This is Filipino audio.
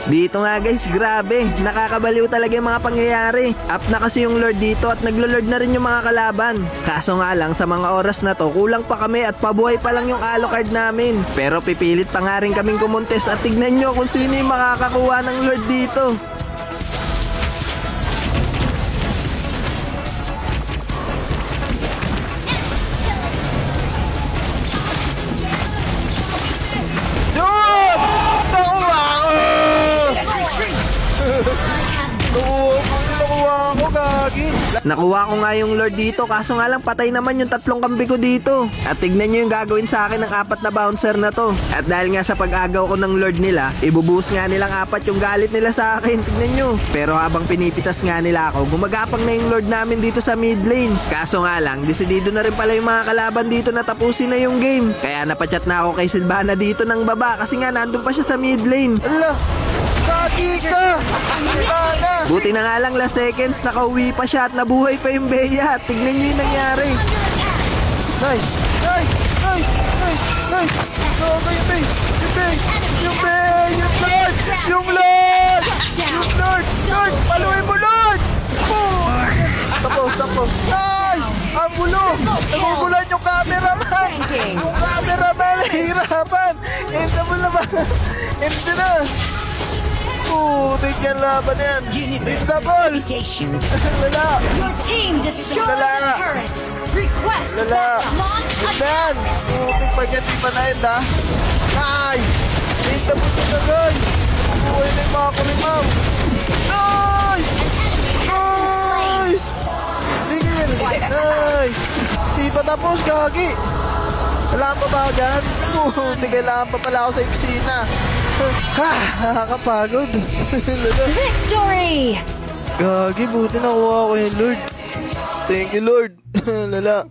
Dito nga guys, grabe. Nakakabaliw talaga yung mga pangyayari. Up na kasi yung Lord dito at naglo-Lord na rin yung mga kalaban. Kaso nga lang sa mga oras na to, kulang pa kami at pabuhay pa lang yung Alucard namin. Pero pipilit pa nga rin kaming kumontes at tignan nyo kung sino yung makakakuha ng Lord dito. Nakuha ko nga yung Lord dito, kaso nga lang patay naman yung 3 kambi ko dito. At tignan nyo yung gagawin sa akin ng 4 na bouncer na to. At dahil nga sa pag-agaw ko ng Lord nila, ibubuhos nga nilang 4 yung galit nila sa akin, tignan nyo. Pero habang pinipitas nga nila ako, gumagapang na yung Lord namin dito sa mid lane. Kaso nga lang, desidido na rin pala yung mga kalaban dito na tapusin na yung game. Kaya napachat na ako kay Silvana dito ng baba kasi nga nandun pa siya sa mid lane. Ala! Kaki ka! Silvana! Buti na nga lang last seconds, nakauwi pa siya at nabuhay pa yung Bea. Tignan nyo yung nangyari. Nice! Nice! Nice! Nice! Nice! Okay, yung Bay! Yung Bay! Yung Bay! Yung Lord! Yung Lord! Yung Lord! Lord! Paluin mo, Lord! Oh! Tapos! Ay! Ang gulo! Nagugulan yung cameraman! Yung cameraman! Nahihirapan! Enda mo na ba? Enda na! Tingnan laban na yan! It's the ball! Lala! Your team destroyed Lala. the turret. Request Lala! launch Yan! attack. Pa yan, di pa na end ha? Ay! Tingnan mo ito na guys! Buhay na yung mga kurimaw! Nice! Nice! Tingin! Nice! Di pa tapos, gagi! Kailangan pa ba dyan? Kailangan pa pala ako sa eksena. Ha! Nakakapagod. Lala. Victory! Gagi, buti nakuha ko yung Lord. Thank you, Lord. Lala.